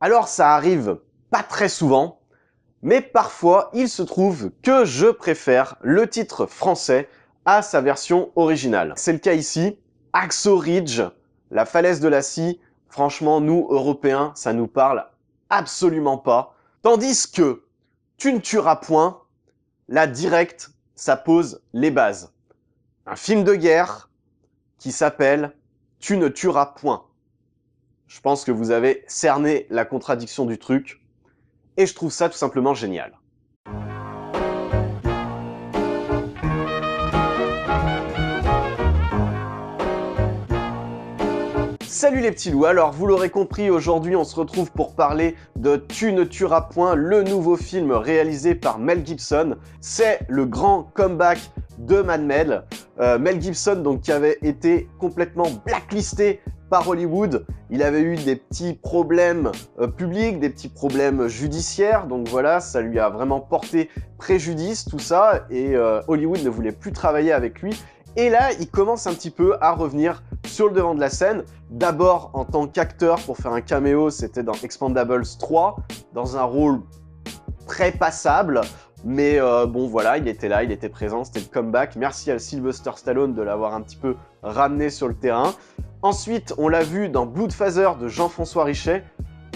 Alors ça arrive pas très souvent, mais parfois il se trouve que je préfère le titre français à sa version originale. C'est le cas ici, Hacksaw Ridge, la falaise de la scie. Franchement, nous, Européens, ça nous parle absolument pas. Tandis que Tu ne tueras point, là, direct, ça pose les bases. Un film de guerre qui s'appelle Tu ne tueras point. Je pense que vous avez cerné la contradiction du truc, et je trouve ça tout simplement génial. Salut les petits loups, alors vous l'aurez compris, aujourd'hui on se retrouve pour parler de Tu ne tueras point, le nouveau film réalisé par Mel Gibson. C'est le grand comeback de Mad Men. Mel Gibson donc qui avait été complètement blacklisté par Hollywood. Il avait eu des petits problèmes publics, des petits problèmes judiciaires, donc voilà, ça lui a vraiment porté préjudice tout ça, et Hollywood ne voulait plus travailler avec lui. Et là, il commence un petit peu à revenir sur le devant de la scène. D'abord en tant qu'acteur pour faire un caméo, c'était dans Expendables 3, dans un rôle très passable. Mais bon voilà, il était là, il était présent, c'était le comeback. Merci à Sylvester Stallone de l'avoir un petit peu ramené sur le terrain. Ensuite, on l'a vu dans Bloodfather de Jean-François Richet.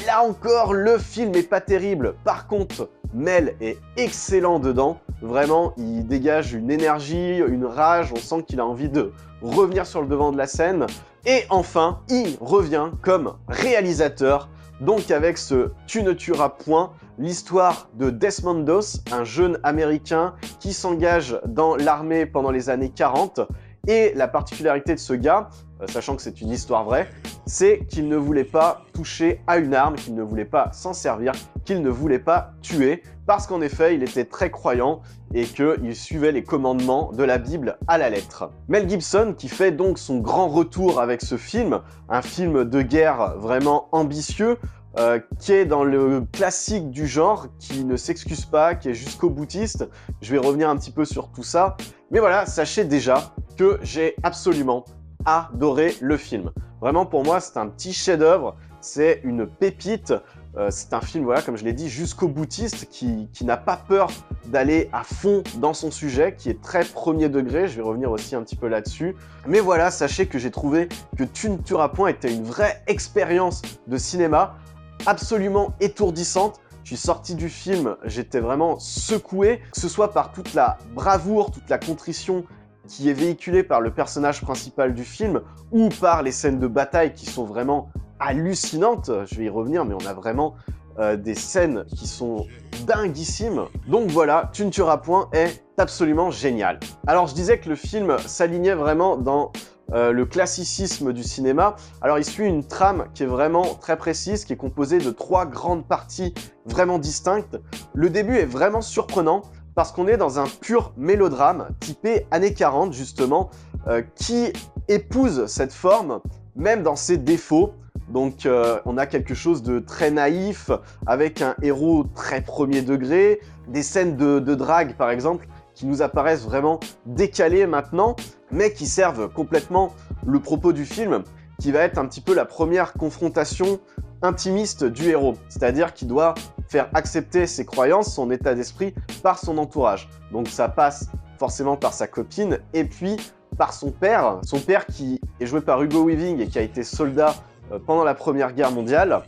Là encore, le film est pas terrible. Par contre, Mel est excellent dedans. Vraiment, il dégage une énergie, une rage. On sent qu'il a envie de revenir sur le devant de la scène. Et enfin, il revient comme réalisateur. Donc avec ce Tu ne tueras point, l'histoire de Desmond Doss, un jeune américain qui s'engage dans l'armée pendant les années 40. Et la particularité de ce gars, sachant que c'est une histoire vraie, c'est qu'il ne voulait pas toucher à une arme, qu'il ne voulait pas s'en servir, qu'il ne voulait pas tuer, parce qu'en effet, il était très croyant et qu'il suivait les commandements de la Bible à la lettre. Mel Gibson, qui fait donc son grand retour avec ce film, un film de guerre vraiment ambitieux, qui est dans le classique du genre, qui ne s'excuse pas, qui est jusqu'au boutiste. Je vais revenir un petit peu sur tout ça. Mais voilà, sachez déjà que j'ai absolument adoré le film. Vraiment, pour moi, c'est un petit chef-d'œuvre, c'est une pépite. C'est un film, voilà, comme je l'ai dit, jusqu'au boutiste, qui n'a pas peur d'aller à fond dans son sujet, qui est très premier degré. Je vais revenir aussi un petit peu là-dessus. Mais voilà, sachez que j'ai trouvé que Tu ne tueras point était une vraie expérience de cinéma, absolument étourdissante. Je suis sorti du film, j'étais vraiment secoué, que ce soit par toute la bravoure, toute la contrition qui est véhiculée par le personnage principal du film, ou par les scènes de bataille qui sont vraiment hallucinantes. Je vais y revenir, mais on a vraiment des scènes qui sont dinguissimes. Donc voilà, Tu ne tueras point est absolument génial. Alors je disais que le film s'alignait vraiment dans le classicisme du cinéma. Alors il suit une trame qui est vraiment très précise, qui est composée de 3 grandes parties vraiment distinctes. Le début est vraiment surprenant parce qu'on est dans un pur mélodrame typé années 40 justement, qui épouse cette forme même dans ses défauts. Donc on a quelque chose de très naïf, avec un héros très premier degré, des scènes de drague par exemple, qui nous apparaissent vraiment décalées maintenant, mais qui servent complètement le propos du film, qui va être un petit peu la première confrontation intimiste du héros, c'est-à-dire qu'il doit faire accepter ses croyances, son état d'esprit, par son entourage. Donc ça passe forcément par sa copine, et puis par son père qui est joué par Hugo Weaving et qui a été soldat pendant la Première Guerre mondiale,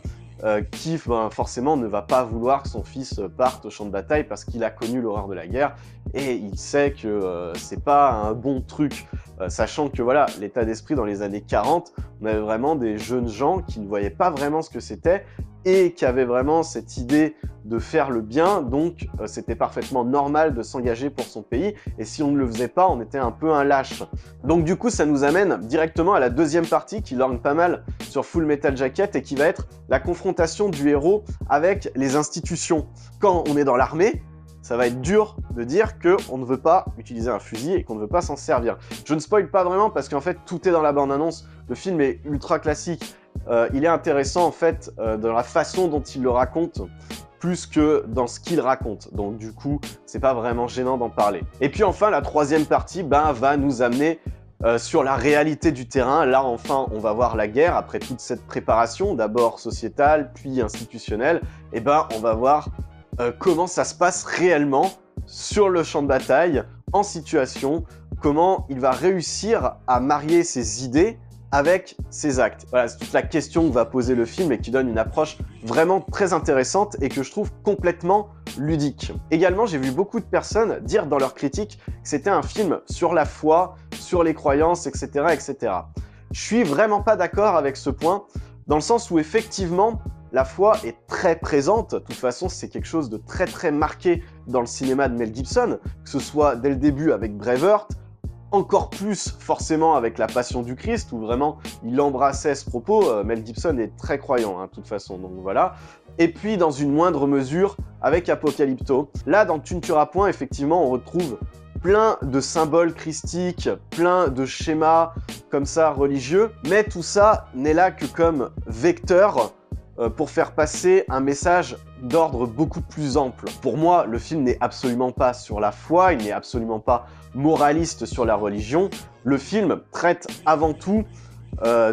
qui forcément ne va pas vouloir que son fils parte au champ de bataille parce qu'il a connu l'horreur de la guerre et il sait que c'est pas un bon truc, sachant que voilà, l'état d'esprit dans les années 40, on avait vraiment des jeunes gens qui ne voyaient pas vraiment ce que c'était et qui avaient vraiment cette idée de faire le bien, donc c'était parfaitement normal de s'engager pour son pays, et si on ne le faisait pas, on était un peu un lâche. Donc du coup, ça nous amène directement à la deuxième partie qui lorgne pas mal sur Full Metal Jacket et qui va être la confrontation du héros avec les institutions. Quand on est dans l'armée, ça va être dur de dire qu'on ne veut pas utiliser un fusil et qu'on ne veut pas s'en servir. Je ne spoil pas vraiment parce qu'en fait tout est dans la bande-annonce, le film est ultra classique, il est intéressant en fait dans la façon dont il le raconte, plus que dans ce qu'il raconte. Donc du coup, c'est pas vraiment gênant d'en parler. Et puis enfin, la troisième partie va nous amener sur la réalité du terrain. Là, enfin, on va voir la guerre. Après toute cette préparation, d'abord sociétale, puis institutionnelle, et ben, on va voir comment ça se passe réellement sur le champ de bataille, en situation, comment il va réussir à marier ses idées avec ses actes. Voilà, c'est toute la question que va poser le film et qui donne une approche vraiment très intéressante et que je trouve complètement ludique. Également, j'ai vu beaucoup de personnes dire dans leurs critiques que c'était un film sur la foi, sur les croyances, etc., etc. Je suis vraiment pas d'accord avec ce point, dans le sens où effectivement, la foi est très présente. De toute façon, c'est quelque chose de très très marqué dans le cinéma de Mel Gibson, que ce soit dès le début avec Braveheart, encore plus forcément avec La Passion du Christ, où vraiment il embrassait ce propos. Mel Gibson est très croyant, hein, de toute façon, donc voilà. Et puis dans une moindre mesure avec Apocalypto. Là, dans Tu ne tueras point, effectivement, on retrouve plein de symboles christiques, plein de schémas comme ça religieux, mais tout ça n'est là que comme vecteur pour faire passer un message d'ordre beaucoup plus ample. Pour moi, le film n'est absolument pas sur la foi, il n'est absolument pas moraliste sur la religion. Le film traite avant tout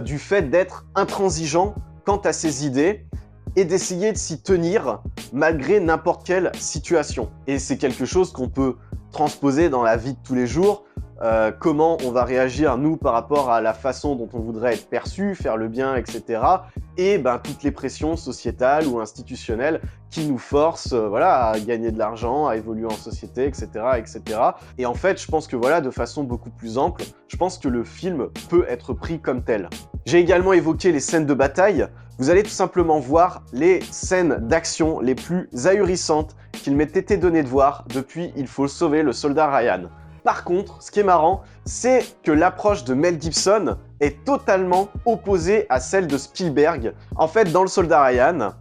du fait d'être intransigeant quant à ses idées et d'essayer de s'y tenir malgré n'importe quelle situation. Et c'est quelque chose qu'on peut transposer dans la vie de tous les jours. Comment on va réagir, nous, par rapport à la façon dont on voudrait être perçu, faire le bien, etc. Et ben, toutes les pressions sociétales ou institutionnelles qui nous forcent voilà, à gagner de l'argent, à évoluer en société, etc., etc. Et en fait, je pense que voilà, de façon beaucoup plus ample, je pense que le film peut être pris comme tel. J'ai également évoqué les scènes de bataille. Vous allez tout simplement voir les scènes d'action les plus ahurissantes qu'il m'ait été donné de voir depuis Il faut sauver le soldat Ryan. Par contre, ce qui est marrant, c'est que l'approche de Mel Gibson est totalement opposée à celle de Spielberg. En fait, dans Le Soldat Ryan,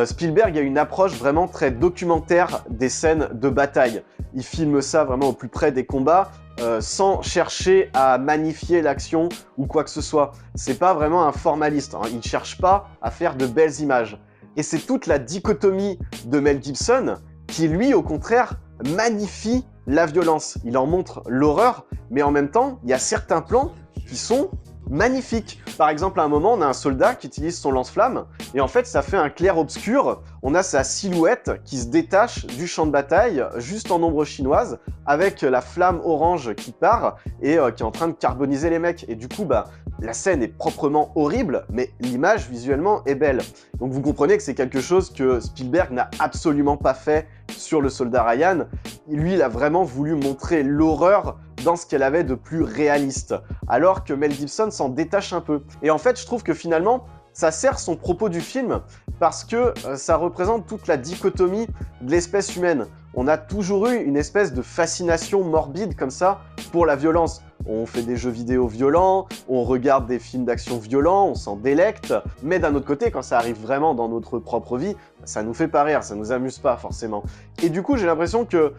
Spielberg a une approche vraiment très documentaire des scènes de bataille. Il filme ça vraiment au plus près des combats, sans chercher à magnifier l'action ou quoi que ce soit. C'est pas vraiment un formaliste, hein. Il ne cherche pas à faire de belles images. Et c'est toute la dichotomie de Mel Gibson qui, lui, au contraire, magnifie la violence. Il en montre l'horreur, mais en même temps, il y a certains plans qui sont magnifiques. Par exemple, à un moment, on a un soldat qui utilise son lance-flamme, et en fait, ça fait un clair-obscur. On a sa silhouette qui se détache du champ de bataille, juste en ombre chinoise, avec la flamme orange qui part, et qui est en train de carboniser les mecs. Et du coup, bah, la scène est proprement horrible, mais l'image, visuellement, est belle. Donc vous comprenez que c'est quelque chose que Spielberg n'a absolument pas fait sur Le Soldat Ryan. Lui, il a vraiment voulu montrer l'horreur dans ce qu'elle avait de plus réaliste, alors que Mel Gibson s'en détache un peu. Et en fait, je trouve que finalement, ça sert son propos du film parce que ça représente toute la dichotomie de l'espèce humaine. On a toujours eu une espèce de fascination morbide comme ça pour la violence. On fait des jeux vidéo violents, on regarde des films d'action violents, on s'en délecte, mais d'un autre côté, quand ça arrive vraiment dans notre propre vie, ça nous fait pas rire, ça nous amuse pas forcément. Et du coup, j'ai l'impression que,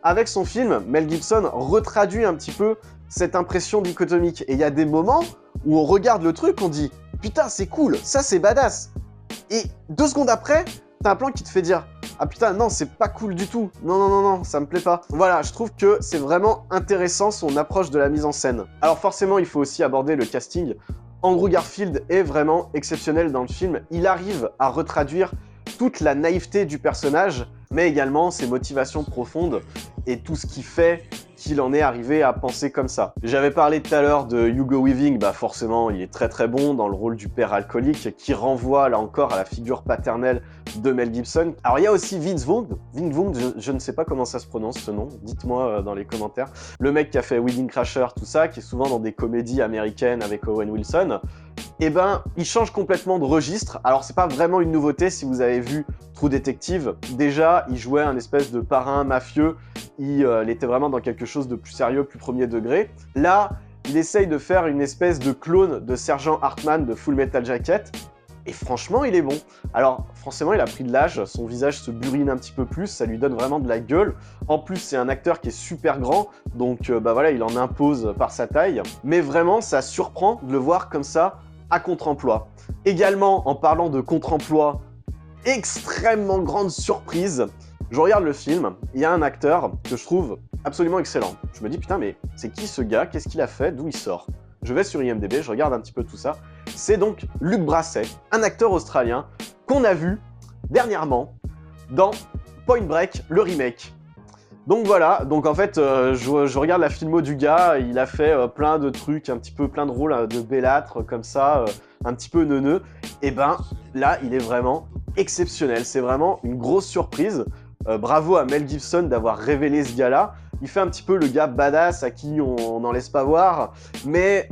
avec son film, Mel Gibson retraduit un petit peu cette impression dichotomique. Et il y a des moments où on regarde le truc, on dit « Putain, c'est cool, ça c'est badass !» Et 2 secondes après, t'as un plan qui te fait dire « Ah putain, non, c'est pas cool du tout. Non, non, non, non, ça me plaît pas. » Voilà, je trouve que c'est vraiment intéressant son approche de la mise en scène. Alors forcément, il faut aussi aborder le casting. Andrew Garfield est vraiment exceptionnel dans le film. Il arrive à retraduire toute la naïveté du personnage, mais également ses motivations profondes et tout ce qui fait qu'il en est arrivé à penser comme ça. J'avais parlé tout à l'heure de Hugo Weaving, bah forcément il est très très bon dans le rôle du père alcoolique qui renvoie là encore à la figure paternelle de Mel Gibson. Alors il y a aussi Vince Vaughn, je ne sais pas comment ça se prononce ce nom, dites-moi dans les commentaires. Le mec qui a fait Wedding Crasher, tout ça, qui est souvent dans des comédies américaines avec Owen Wilson. Et ben, il change complètement de registre. Alors c'est pas vraiment une nouveauté si vous avez vu True Detective. Déjà, il jouait un espèce de parrain mafieux. Il était vraiment dans quelque chose de plus sérieux, plus premier degré. Là, il essaye de faire une espèce de clone de Sergent Hartman de Full Metal Jacket. Et franchement, il est bon. Alors, forcément, il a pris de l'âge, son visage se burine un petit peu plus, ça lui donne vraiment de la gueule. En plus, c'est un acteur qui est super grand, donc bah voilà, il en impose par sa taille. Mais vraiment, ça surprend de le voir comme ça, à contre-emploi. Également, en parlant de contre-emploi, extrêmement grande surprise, je regarde le film, il y a un acteur que je trouve absolument excellent. Je me dis, putain, mais c'est qui ce gars? Qu'est-ce qu'il a fait? D'où il sort? Je vais sur IMDb, je regarde un petit peu tout ça. C'est donc Luc Brasset, un acteur australien qu'on a vu dernièrement dans Point Break, le remake. Donc voilà, donc en fait, je regarde la filmo du gars, il a fait plein de trucs, un petit peu plein de rôles de bellâtre comme ça, un petit peu neuneux. Et ben là, il est vraiment exceptionnel, c'est vraiment une grosse surprise. Bravo à Mel Gibson d'avoir révélé ce gars-là. Il fait un petit peu le gars badass à qui on n'en laisse pas voir, mais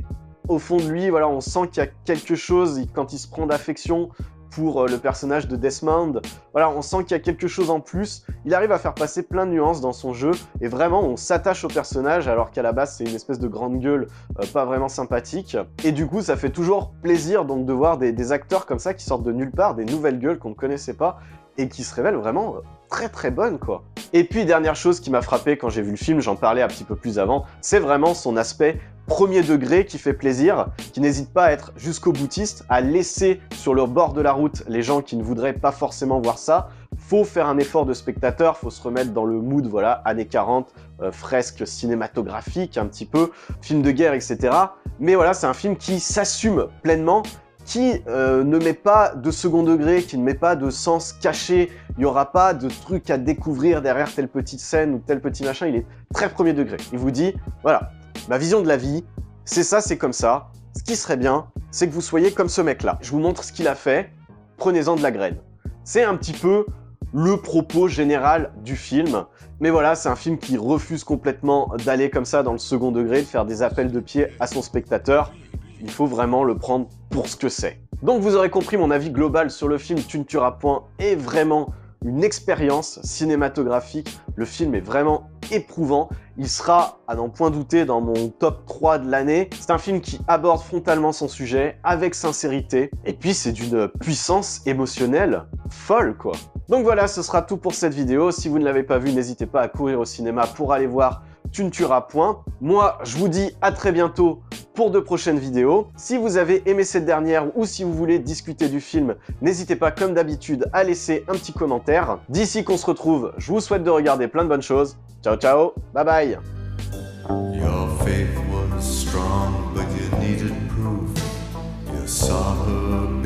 au fond de lui, voilà, on sent qu'il y a quelque chose quand il se prend d'affection pour le personnage de Desmond. Voilà, on sent qu'il y a quelque chose en plus. Il arrive à faire passer plein de nuances dans son jeu et vraiment on s'attache au personnage alors qu'à la base c'est une espèce de grande gueule pas vraiment sympathique. Et du coup ça fait toujours plaisir donc de voir des acteurs comme ça qui sortent de nulle part, des nouvelles gueules qu'on ne connaissait pas et qui se révèlent vraiment très très bonnes quoi. Et puis dernière chose qui m'a frappé quand j'ai vu le film, j'en parlais un petit peu plus avant, c'est vraiment son aspect premier degré qui fait plaisir, qui n'hésite pas à être jusqu'au boutiste, à laisser sur le bord de la route les gens qui ne voudraient pas forcément voir ça. Faut faire un effort de spectateur, faut se remettre dans le mood, voilà, années 40, fresque cinématographique un petit peu, film de guerre, etc. Mais voilà, c'est un film qui s'assume pleinement, qui ne met pas de second degré, qui ne met pas de sens caché, il n'y aura pas de trucs à découvrir derrière telle petite scène ou tel petit machin, il est très premier degré. Il vous dit, voilà, ma vision de la vie, c'est ça, c'est comme ça. Ce qui serait bien, c'est que vous soyez comme ce mec-là. Je vous montre ce qu'il a fait, prenez-en de la graine. C'est un petit peu le propos général du film. Mais voilà, c'est un film qui refuse complètement d'aller comme ça dans le second degré, de faire des appels de pied à son spectateur. Il faut vraiment le prendre pour ce que c'est. Donc vous aurez compris mon avis global sur le film Tu ne tueras point est vraiment une expérience cinématographique. Le film est vraiment éprouvant. Il sera, à n'en point douter, dans mon top 3 de l'année. C'est un film qui aborde frontalement son sujet, avec sincérité. Et puis c'est d'une puissance émotionnelle folle, quoi. Donc voilà, ce sera tout pour cette vidéo. Si vous ne l'avez pas vu, n'hésitez pas à courir au cinéma pour aller voir Tu ne tueras point. Moi, je vous dis à très bientôt pour de prochaines vidéos. Si vous avez aimé cette dernière ou si vous voulez discuter du film, n'hésitez pas comme d'habitude à laisser un petit commentaire. D'ici qu'on se retrouve, je vous souhaite de regarder plein de bonnes choses. Ciao ciao, bye bye. Your faith was strong, but you needed proof. You saw her